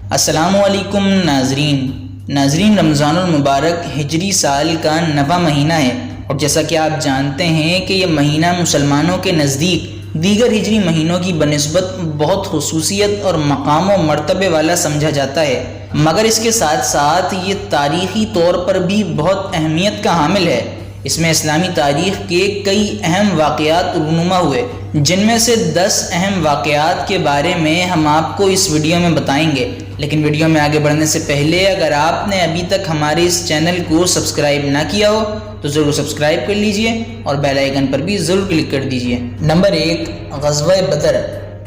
السلام علیکم ناظرین رمضان المبارک ہجری سال کا 9واں مہینہ ہے، اور جیسا کہ آپ جانتے ہیں کہ یہ مہینہ مسلمانوں کے نزدیک دیگر ہجری مہینوں کی بنسبت بہت خصوصیت اور مقام و مرتبے والا سمجھا جاتا ہے، مگر اس کے ساتھ ساتھ یہ تاریخی طور پر بھی بہت اہمیت کا حامل ہے۔ اس میں اسلامی تاریخ کے کئی اہم واقعات رونما ہوئے، جن میں سے 10 اہم واقعات کے بارے میں ہم آپ کو اس ویڈیو میں بتائیں گے۔ لیکن ویڈیو میں آگے بڑھنے سے پہلے اگر آپ نے ابھی تک ہمارے اس چینل کو سبسکرائب نہ کیا ہو تو ضرور سبسکرائب کر لیجئے اور بیل آئیکن پر بھی ضرور کلک کر دیجئے۔ نمبر 1، غزوہ بدر۔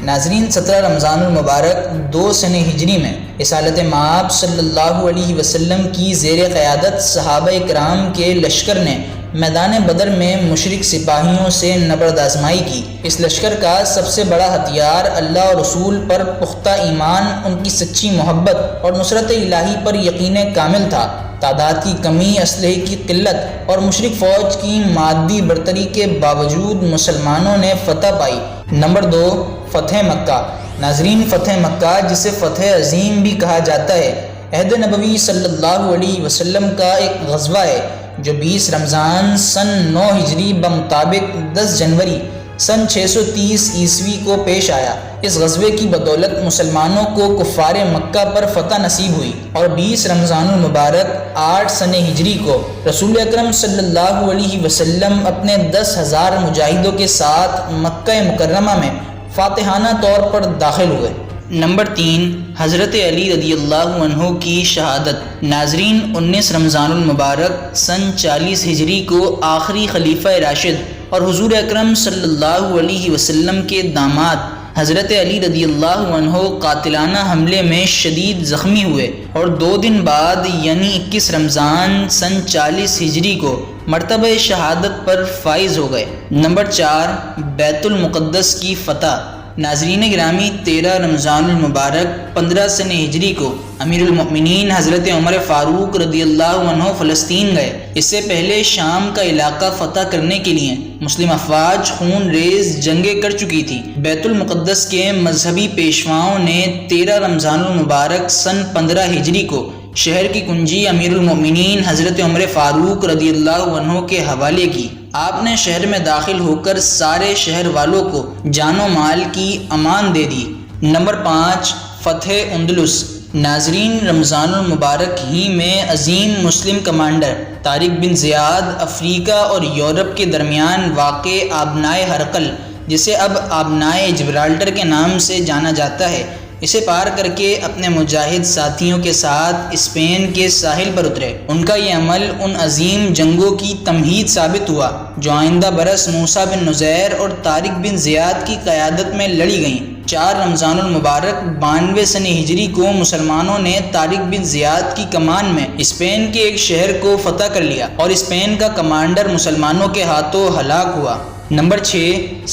ناظرین، 17 رمضان المبارک 2 سنہ ہجری میں رسالت مآب صلی اللہ علیہ وسلم کی زیر قیادت صحابہ کرام کے لشکر نے میدان بدر میں مشرک سپاہیوں سے نبرد آزمائی کی۔ اس لشکر کا سب سے بڑا ہتھیار اللہ اور رسول پر پختہ ایمان، ان کی سچی محبت اور نصرت الہی پر یقین کامل تھا۔ تعداد کی کمی، اسلحے کی قلت اور مشرک فوج کی مادی برتری کے باوجود مسلمانوں نے فتح پائی۔ نمبر 2، فتح مکہ۔ ناظرین، فتح مکہ، جسے فتح عظیم بھی کہا جاتا ہے، عہد نبوی صلی اللہ علیہ وسلم کا ایک غزوہ ہے جو 20 رمضان سن 9 ہجری بمطابق 10 جنوری سن 630 عیسوی کو پیش آیا۔ اس غزوے کی بدولت مسلمانوں کو کفار مکہ پر فتح نصیب ہوئی، اور 20 رمضان المبارک 8 سنہ ہجری کو رسول اکرم صلی اللہ علیہ وسلم اپنے 10,000 مجاہدوں کے ساتھ مکہ مکرمہ میں فاتحانہ طور پر داخل ہوئے۔ نمبر 3، حضرت علی رضی اللہ عنہ کی شہادت۔ ناظرین، 19 رمضان المبارک سن 40 ہجری کو آخری خلیفہ راشد اور حضور اکرم صلی اللہ علیہ وسلم کے داماد حضرت علی رضی اللہ عنہ قاتلانہ حملے میں شدید زخمی ہوئے، اور 2 دن بعد یعنی 21 رمضان سن 40 ہجری کو مرتبہ شہادت پر فائز ہو گئے۔ نمبر 4، بیت المقدس کی فتح۔ ناظرین گرامی، 13 رمضان المبارک 15 سنہ ہجری کو امیر المؤمنین حضرت عمر فاروق رضی اللہ عنہ فلسطین گئے۔ اس سے پہلے شام کا علاقہ فتح کرنے کے لیے مسلم افواج خون ریز جنگیں کر چکی تھی۔ بیت المقدس کے مذہبی پیشواؤں نے 13 رمضان المبارک سن 15 ہجری کو شہر کی کنجی امیر المؤمنین حضرت عمر فاروق رضی اللہ عنہ کے حوالے کی۔ آپ نے شہر میں داخل ہو کر سارے شہر والوں کو جان و مال کی امان دے دی۔ نمبر 5، فتح اندلس۔ ناظرین، رمضان المبارک ہی میں عظیم مسلم کمانڈر طارق بن زیاد افریقہ اور یورپ کے درمیان واقع آبنائے ہرقل، جسے اب آبنائے جبرالٹر کے نام سے جانا جاتا ہے، اسے پار کر کے اپنے مجاہد ساتھیوں کے ساتھ اسپین کے ساحل پر اترے۔ ان کا یہ عمل ان عظیم جنگوں کی تمہید ثابت ہوا جو آئندہ برس موسیٰ بن نصیر اور طارق بن زیاد کی قیادت میں لڑی گئیں۔ 4 رمضان المبارک 92 سنہ ہجری کو مسلمانوں نے طارق بن زیاد کی کمان میں اسپین کے ایک شہر کو فتح کر لیا، اور اسپین کا کمانڈر مسلمانوں کے ہاتھوں ہلاک ہوا۔ نمبر 6،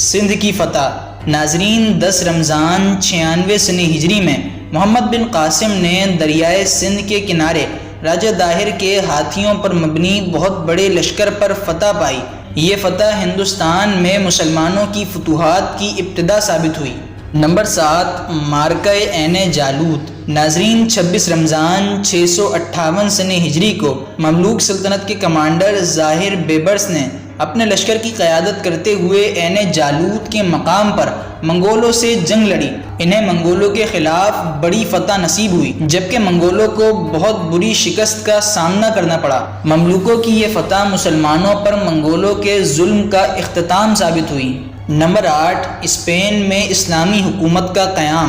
سندھ کی فتح۔ ناظرین، 10 رمضان 96 سنہ ہجری میں محمد بن قاسم نے دریائے سندھ کے کنارے راجہ داہر کے ہاتھیوں پر مبنی بہت بڑے لشکر پر فتح پائی۔ یہ فتح ہندوستان میں مسلمانوں کی فتوحات کی ابتدا ثابت ہوئی۔ نمبر 7، معرکہ عین جالوت۔ ناظرین، 26 رمضان 658 سنہ ہجری کو مملوک سلطنت کے کمانڈر ظاہر بیبرس نے اپنے لشکر کی قیادت کرتے ہوئے عین جالوت کے مقام پر منگولوں سے جنگ لڑی۔ انہیں منگولوں کے خلاف بڑی فتح نصیب ہوئی، جبکہ منگولوں کو بہت بری شکست کا سامنا کرنا پڑا۔ مملوکوں کی یہ فتح مسلمانوں پر منگولوں کے ظلم کا اختتام ثابت ہوئی۔ نمبر 8، اسپین میں اسلامی حکومت کا قیام۔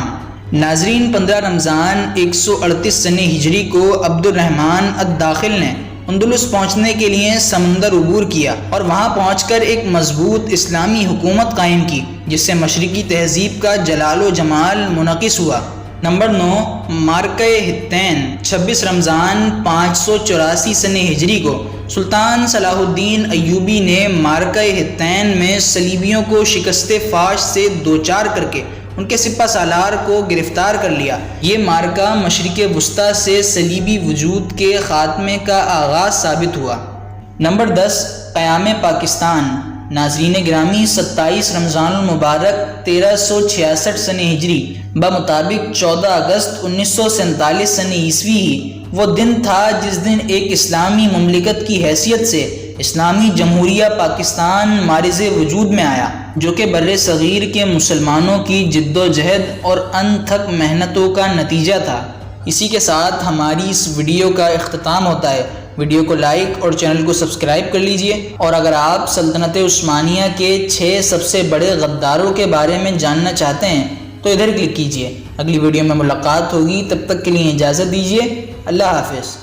ناظرین، 15 رمضان 138 سنہ ہجری کو عبد الرحمن الداخل نے اندلس پہنچنے کے لیے سمندر عبور کیا، اور وہاں پہنچ کر ایک مضبوط اسلامی حکومت قائم کی، جس سے مشرقی تہذیب کا جلال و جمال منعکس ہوا۔ نمبر 9، معرکہ حطین۔ 26 رمضان 584 سنہ ہجری کو سلطان صلاح الدین ایوبی نے معرکہ حطین میں صلیبیوں کو شکست فاش سے دوچار کر کے ان کے سپہ سالار کو گرفتار کر لیا۔ یہ معرکہ مشرق وسطیٰ سے صلیبی وجود کے خاتمے کا آغاز ثابت ہوا۔ نمبر 10، قیام پاکستان۔ ناظرین گرامی، 27 رمضان المبارک 1366 سن ہجری بمطابق 14 اگست 1947 سن عیسوی ہی وہ دن تھا جس دن ایک اسلامی مملکت کی حیثیت سے اسلامی جمہوریہ پاکستان مارز وجود میں آیا، جو کہ بر صغیر کے مسلمانوں کی جد و جہد اور انتھک محنتوں کا نتیجہ تھا۔ اسی کے ساتھ ہماری اس ویڈیو کا اختتام ہوتا ہے۔ ویڈیو کو لائک اور چینل کو سبسکرائب کر لیجئے، اور اگر آپ سلطنت عثمانیہ کے 6 سب سے بڑے غداروں کے بارے میں جاننا چاہتے ہیں تو ادھر کلک کیجئے۔ اگلی ویڈیو میں ملاقات ہوگی، تب تک کے لیے اجازت دیجئے۔ اللہ حافظ۔